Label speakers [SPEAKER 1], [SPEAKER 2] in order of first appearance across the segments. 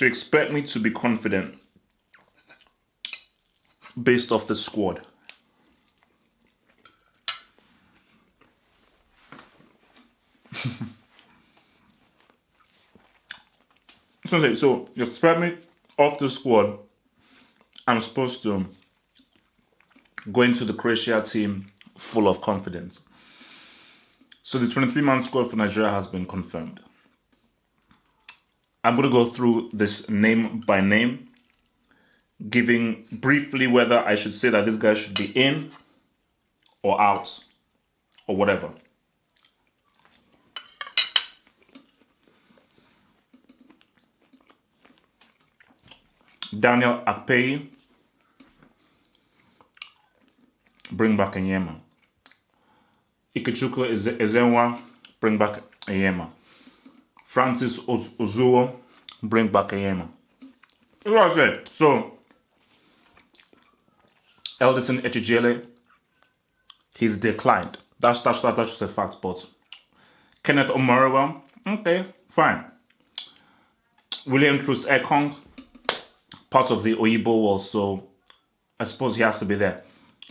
[SPEAKER 1] So expect me to be confident based off the squad. So you expect me off the squad. I'm supposed to go into the Croatia team full of confidence. So the 23-man squad for Nigeria has been confirmed. I'm going to go through this name by name, giving briefly whether I should say that this guy should be in or out or whatever. Daniel Akpeyi, bring back Enyema. Ikechukwu Ezenwa, bring back Enyema. Francis Ozuo, bring back Enyema. That's what I said. So, Eldison Echijele, he's declined. That's just a fact. But Kenneth Omorewa, okay, fine. William Troost Ekong, part of the Oyibo wall, so I suppose he has to be there.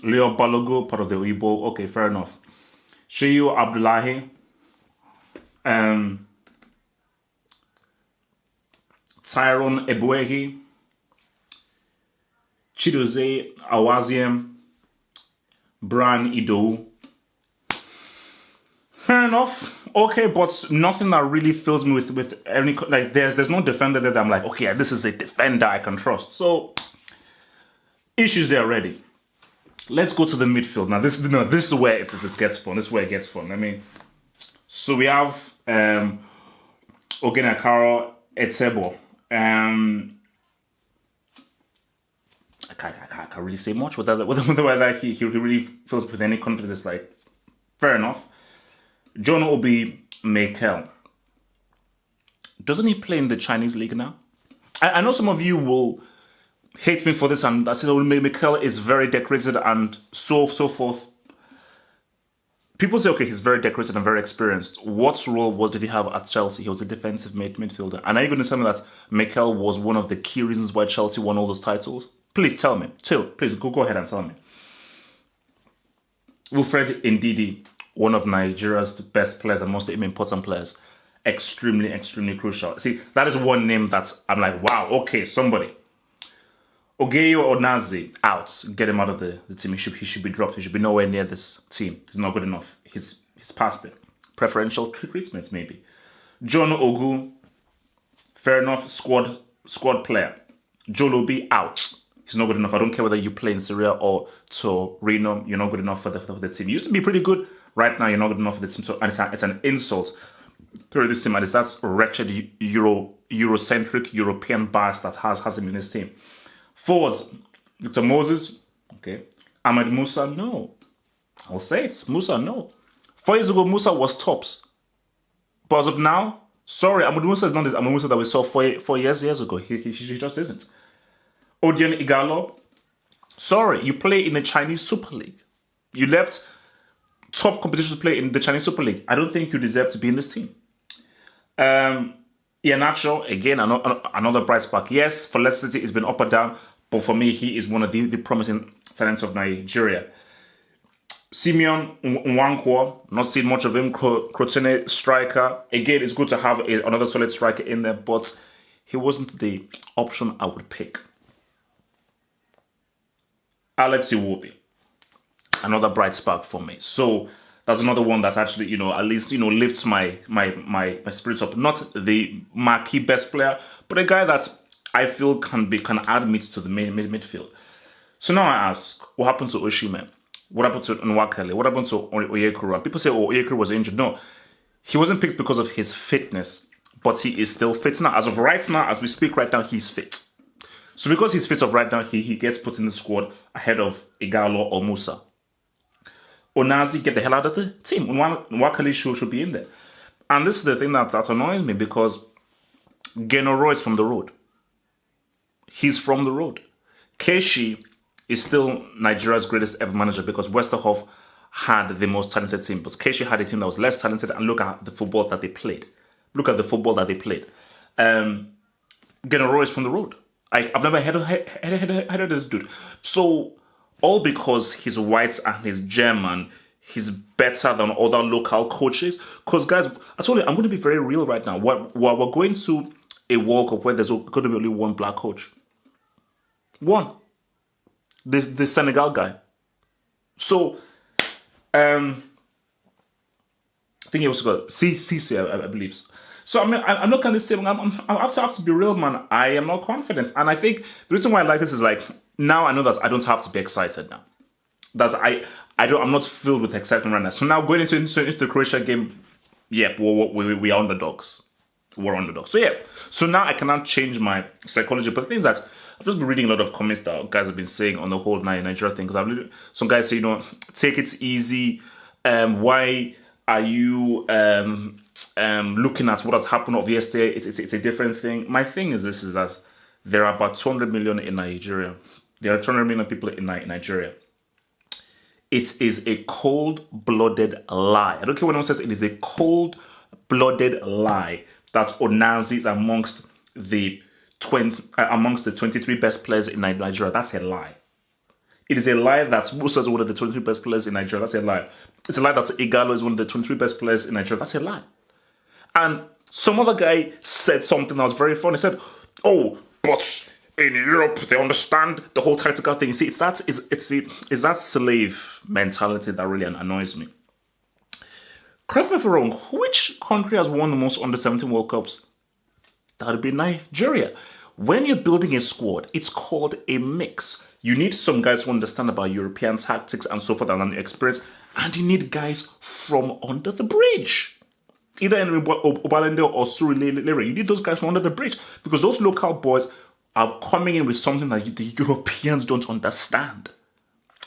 [SPEAKER 1] Leo Balogo, part of the Oyibo, okay, fair enough. Sheyu Abdullahi, Tyrone Ebuehi, Chidozie Awaziem, Brian Idou. Fair enough. Okay, but nothing that really fills me with any, like, there's no defender there that I'm like, okay, this is a defender I can trust. So issues there already. Let's go to the midfield. Now this is where it gets fun. This is where it gets fun. I mean, so we have Ogenakaro Etebo. I can't really say much whether he really feels with any confidence. Like, fair enough. John Obi Mikel. Doesn't he play in the Chinese league now? I know some of you will hate me for this, and I said, oh, Mikel is very decorated and so forth. People say, okay, he's very decorated and very experienced. What role did he have at Chelsea? He was a defensive midfielder. And are you going to tell me that Mikel was one of the key reasons why Chelsea won all those titles? Please tell me. Please go ahead and tell me. Wilfred Ndidi, one of Nigeria's best players and most important players. Extremely, extremely crucial. See, that is one name that I'm like, wow, okay, somebody. Ogeyo Onazi, out. Get him out of the team. He should be dropped. He should be nowhere near this team. He's not good enough. He's past it. Preferential treatments, maybe. John Ogu, fair enough, squad player. Jolobi, out. He's not good enough. I don't care whether you play in Syria or Torino. You're not good enough for the team. You used to be pretty good. Right now, you're not good enough for the team. So, and it's an insult to this team. And it's that wretched Eurocentric European bias that has him in this team. Forwards, Victor Moses, okay. Ahmed Musa, no. I'll say it. Musa, no. 4 years ago, Musa was tops. But as of now, sorry, Ahmed Musa is not this Ahmed Musa that we saw 4 years ago. He just isn't. Odion Igalo, sorry, you play in the Chinese Super League. You left top competition to play in the Chinese Super League. I don't think you deserve to be in this team. Iheanacho, again, another bright spark. Yes, for Leicester City, it's been up or down, but for me, he is one of the promising talents of Nigeria. Simeon Nwankwo, not seen much of him. Crotone, striker. Again, it's good to have another solid striker in there, but he wasn't the option I would pick. Alex Iwobi, another bright spark for me. So that's another one that actually, at least, lifts my spirits up. Not the marquee best player, but a guy that I feel can add meat to the midfield. So now I ask, what happened to Osimhen? What happened to Nwakali? What happened to Onyekuru? People say, Onyekuru was injured. No, he wasn't picked because of his fitness, but he is still fit now. As of right now, as we speak right now, he's fit. So because he's fit of right now, he gets put in the squad ahead of Igalo or Musa. Onazi, get the hell out of the team. Nwakali should be in there. And this is the thing that annoys me, because Genoro is from the road. He's from the road. Keshi is still Nigeria's greatest ever manager, because Westerhoff had the most talented team. But Keshi had a team that was less talented, and look at the football that they played. Gennaro is from the road. I've never heard of this dude. So, all because he's white and he's German, he's better than other local coaches. Because, guys, I told you, I'm going to be very real right now. We're going to a World Cup where there's going to be only one black coach. One. The Senegal guy. So, I think it was called CC, I believe. So, I mean, I'm not kind of saying, I have to be real, man. I am not confident. And I think the reason why I like this is like, now I know that I don't have to be excited now. I'm not filled with excitement right now. So now going into the Croatia game, yeah, we are underdogs. We're underdogs. So yeah, so now I cannot change my psychology. But the thing is that I've just been reading a lot of comments that guys have been saying on the whole Nigeria thing. Because some guys say, you know, take it easy. Why are you looking at what has happened of yesterday? It's a different thing. My thing is this: is that there are about 200 million in Nigeria. There are 200 million people in Nigeria. It is a cold-blooded lie. I don't care what anyone says. It is a cold-blooded lie that Onazi is amongst the 23 best players in Nigeria. That's a lie. It is a lie that Musa is one of the 23 best players in Nigeria. That's a lie. It's a lie that Igalo is one of the 23 best players in Nigeria. That's a lie. And some other guy said something that was very funny. He said, "Oh, but in Europe they understand the whole tactical thing." You see, it's that slave mentality that really annoys me. Correct me if I'm wrong. Which country has won the most under-17 World Cups? That would be Nigeria. When you're building a squad, it's called a mix. You need some guys who understand about European tactics and so forth and experience, and you need guys from under the bridge. Either in Obalende or Surulere. You need those guys from under the bridge because those local boys are coming in with something that the Europeans don't understand.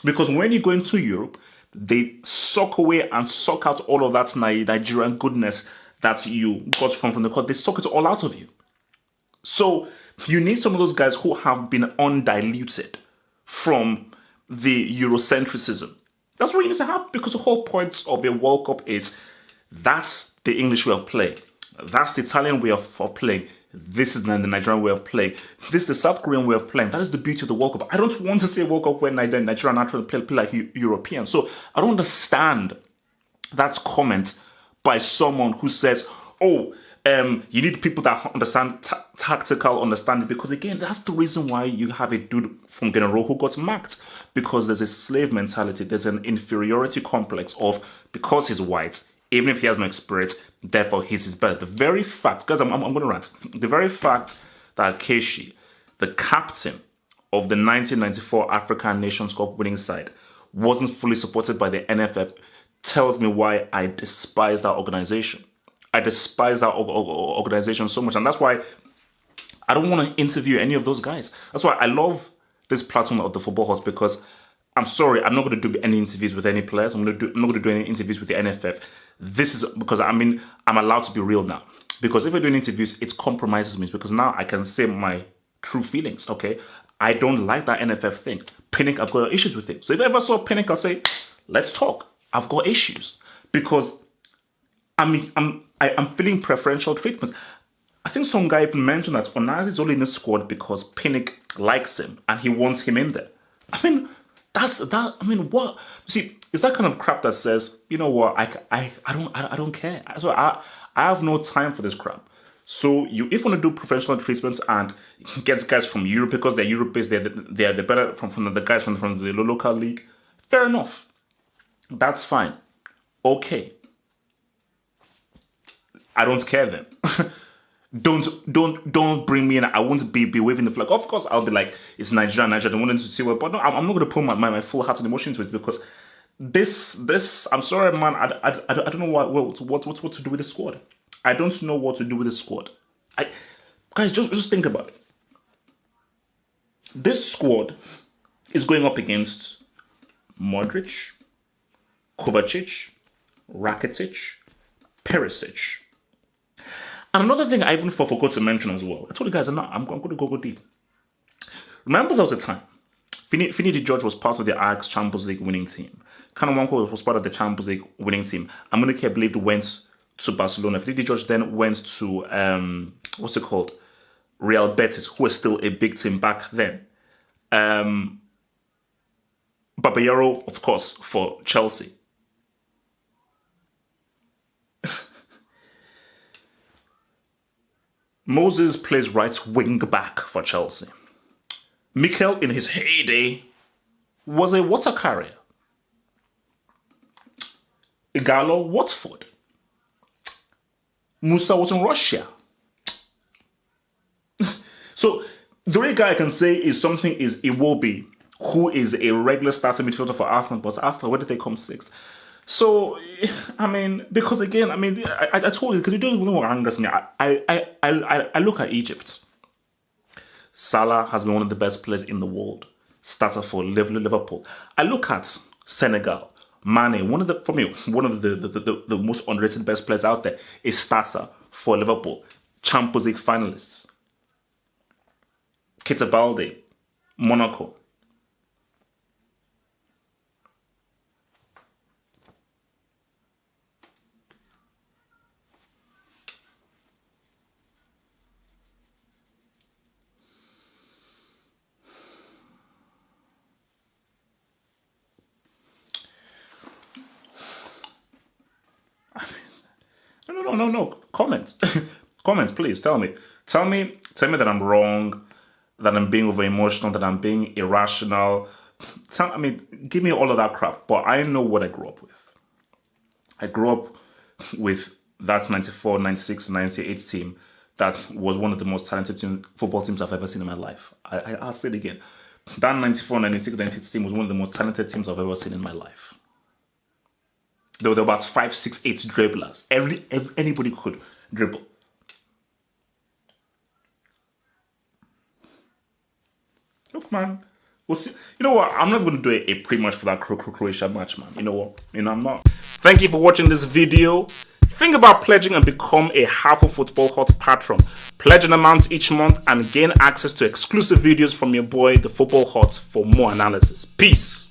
[SPEAKER 1] Because when you go into Europe, they suck away and suck out all of that Nigerian goodness that you got from the court. They suck it all out of you. So you need some of those guys who have been undiluted from the Eurocentrism. That's what you need to have, because the whole point of a World Cup is that's the English way of playing. That's the Italian way of playing. This is the Nigerian way of playing. This is the South Korean way of playing. That is the beauty of the World Cup. I don't want to see a World Cup where Nigeria naturally play like Europeans. So I don't understand that comment by someone who says, "Oh, you need people that understand tactical understanding," because again, that's the reason why you have a dude from Gennaro who got marked, because there's a slave mentality. There's an inferiority complex of, because he's white, even if he has no experience, therefore he's better. The very fact, guys, I'm going to rant. The very fact that Keshi, the captain of the 1994 African Nations Cup winning side, wasn't fully supported by the NFF tells me why I despise that organization. I despise that organization so much. And that's why I don't want to interview any of those guys. That's why I love this platform of the Football Horse, because I'm sorry, I'm not going to do any interviews with any players. I'm not going to do any interviews with the NFF. This is because, I'm allowed to be real now. Because if I do interviews, it compromises me, because now I can say my true feelings, okay? I don't like that NFF thing. Pinnick, I've got issues with it. So if I ever saw Pinnick, I'll say, let's talk. I've got issues. Because I'm feeling preferential treatment. I think some guy even mentioned that Onazi is only in the squad because Pinnick likes him and he wants him in there. What? See, it's that kind of crap that says, you know what, I don't care. So I have no time for this crap. So if you want to do professional treatments and get guys from Europe because they're Europe-based, they're better from the guys from the local league, fair enough. That's fine. Okay. I don't care then. Don't bring me in. I won't be waving the flag. Of course, I'll be like, it's Nigeria. I wanted to see what, but no, I'm not going to put my full heart and emotion into it, because this. I'm sorry, man. I don't know what to do with the squad. I don't know what to do with the squad. Guys, just think about it. This squad is going up against Modric, Kovacic, Rakitic, Perisic. And another thing I even forgot to mention as well. I told you guys I'm going to go deep. Remember there was a time Finidi George was part of the Ajax Champions League winning team. Kanawanko was part of the Champions League winning team. Amunike, I believe, went to Barcelona. Finidi George then went to, Real Betis, who was still a big team back then. Babayaro, of course, for Chelsea. Moses plays right wing back for Chelsea. Mikel, in his heyday, was a water carrier. Igalo, Watford. Musa was in Russia. So the only guy I can say is something is Iwobi, who is a regular starting midfielder for Arsenal, but Arsenal, where did they come sixth? So, I mean, because again, I mean, I told you, because you don't know what angers me. I look at Egypt. Salah has been one of the best players in the world. Starter for Liverpool. I look at Senegal. Mane, for me, one of the most underrated best players out there, is starter for Liverpool. Champions League finalists. Keita Balde, Monaco. No. Comments. Comments, please. Tell me that I'm wrong, that I'm being over emotional, that I'm being irrational. Give me all of that crap. But I know what I grew up with. I grew up with that 94, 96, 98 team that was one of the most talented football teams I've ever seen in my life. I'll say it again. That 94, 96, 98 team was one of the most talented teams I've ever seen in my life. There were about 5, 6, 8 dribblers. Anybody could dribble. Look, man. We'll see. You know what? I'm not going to do a pre-match for that Croatia match, man. You know what? I'm not. Thank you for watching this video. Think about pledging and become a Half of Football Hot patron. Pledge an amount each month and gain access to exclusive videos from your boy, the Football Hot, for more analysis. Peace.